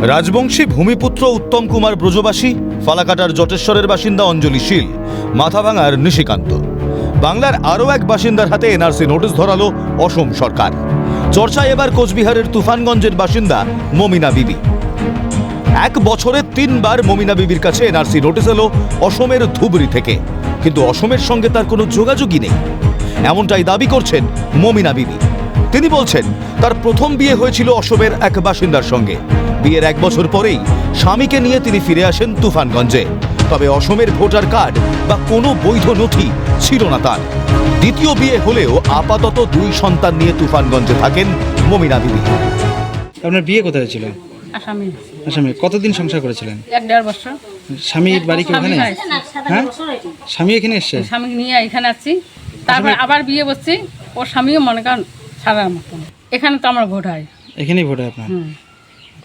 রাজবংশী ভূমিপুত্র উত্তম কুমার ব্রজবাসী, ফালাকাটার জটেশ্বরের বাসিন্দা অঞ্জলি শীল, মাথাভাঙার নিশিকান্ত। বাংলার আরও এক বাসিন্দার হাতে এনআরসি নোটিশ ধরালো অসম সরকার। চর্চায় এবার কোচবিহারের তুফানগঞ্জের বাসিন্দা মমিনা বিবি। 1 বছরে 3 বার মমিনা বিবির কাছে এনআরসি নোটিশ এলো অসমের ধুবড়ি থেকে, কিন্তু অসমের সঙ্গে তার কোনো যোগাযোগই নেই, এমনটাই দাবি করছেন মমিনা বিবি। তিনি বলছেন তার প্রথম বিয়ে হয়েছিল অসমের এক বাসিন্দার সঙ্গে। বিয়ের 1 বছর পরেই স্বামীকে নিয়ে তিনি ফিরে আসেন তুফানগঞ্জে। তবে অসমের ভোটার কার্ড বা কোনো বৈধ নথি ছিল না তার। দ্বিতীয় বিয়ে হলেও আপাতত 2 সন্তান নিয়ে তুফানগঞ্জে থাকেন মমিনা বিবি। আপনার বিয়ে কোথায় ছিল? আসামি। আসামে। কতদিন সংসার করেছিলেন? 1-1.5 বছর। স্বামীর বাড়ি কি ওখানে? হ্যাঁ, স্বামী এখানে এসছে? স্বামী নিয়ে এখানে আসছি, তারপর আবার বিয়ে করছি। ওর স্বামীও মনে করেন সারার মতন। এখানে তো আমার ভোট হয়। এখানেই ভোট হয় আপনার?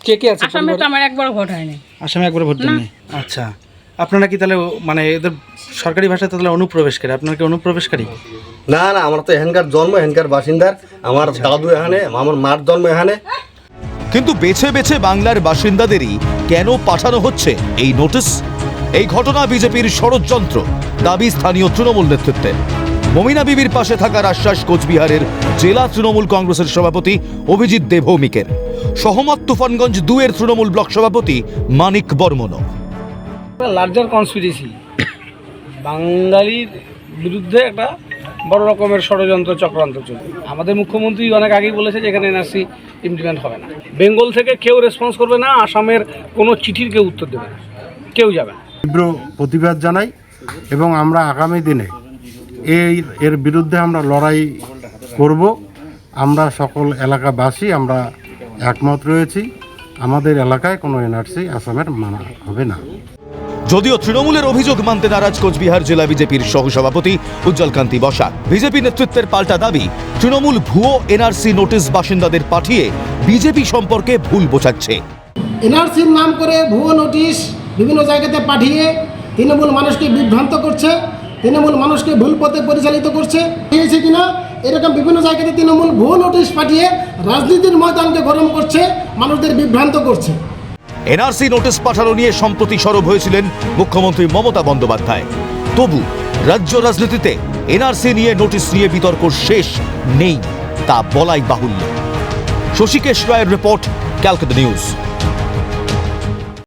কে কে আছে? আসামে তো আমার একবারও ভোট হয়নি। আসামে একবার ভোট দেননি? আচ্ছা, আপনারা কি তাহলে মানে এদের সরকারি ভাষায় তাহলে অনুপ্রবেশকারী? আপনার কি অনুপ্রবেশকারী? না না, আমরা তো এখানকার জন্ম, এখানকার বাসিন্দার। আমার দাদু এখানে, আমার মার জন্ম এখানে। কিন্তু বেছে বেছে বাংলার বাসিন্দাদেরই কেন পাঠানো হচ্ছে এই নোটিশ? এই ঘটনা বিজেপির ষড়যন্ত্র, দাবি স্থানীয় তৃণমূল নেতৃত্বের। মমিনা বিবির পাশে থাকার আশ্বাস কোচবিহারের জেলা তৃণমূল কংগ্রেসের সভাপতি অভিজিৎ দেবভৌমিকের। সহমত তুফানগঞ্জ 2 এর তৃণমূল ব্লক সভাপতি মানিক বর্মন। লার্জার কনস্পিরেসি, বাঙালির বিরুদ্ধে একটা বড় রকমের ষড়যন্ত্র চক্রান্ত চলছে। আমাদের মুখ্যমন্ত্রী অনেক আগেই বলেছে যে এখানে এনআরসি ইমপ্লিমেন্ট হবে না। বেঙ্গল থেকে কেউ রেসপন্স করবে না, আসামের কোনো চিঠির কেউ উত্তর দেবে না, কেউ যাবে না। তীব্র প্রতিবাদ জানাই এবং আমরা আগামী দিনে এর বিরুদ্ধে আমরা লড়াই করব। আমরা সকল এলাকাবাসী আমরা একমত রয়েছি, আমাদের এলাকায় কোনো এনআরসি আসামের মানা হবে না। যদিও তৃণমূলের অভিযোগ মানতে নারাজ কোচবিহার জেলা বিজেপির সহসভাপতি উজ্জ্বল কান্তি বসাক। বিজেপি নেতৃত্বের পাল্টা দাবি, তৃণমূল ভুয়ো এনআরসি নোটিশ বাসিন্দাদের পাঠিয়ে বিজেপি সম্পর্কে ভুল বোঝাচ্ছে। এনআরসির নাম করে ভুয়ো নোটিশ বিভিন্ন জায়গাতে পাঠিয়ে তৃণমূল মানুষকে বিভ্রান্ত করছে, তৃণমূল মানুষকে ভুল পথে পরিচালিত করছে। হয়েছে কিনা এরকম বিভিন্ন জায়গাতে তৃণমূল ভুয়ো নোটিশ পাঠিয়ে রাজনীতির ময়দানকে গরম করছে, মানুষদের বিভ্রান্ত করছে। এনআরসি নোটিশ পাঠানো নিয়ে সম্প্রতি সরব হয়েছিলেন মুখ্যমন্ত্রী মমতা বন্দ্যোপাধ্যায়। তবু রাজ্য রাজনীতিতে এনআরসি নিয়ে নোটিশ নিয়ে বিতর্ক শেষ নেই, তা বলাই বাহুল্য। শশীকেশ রায়ের রিপোর্ট, ক্যালকাটা নিউজ।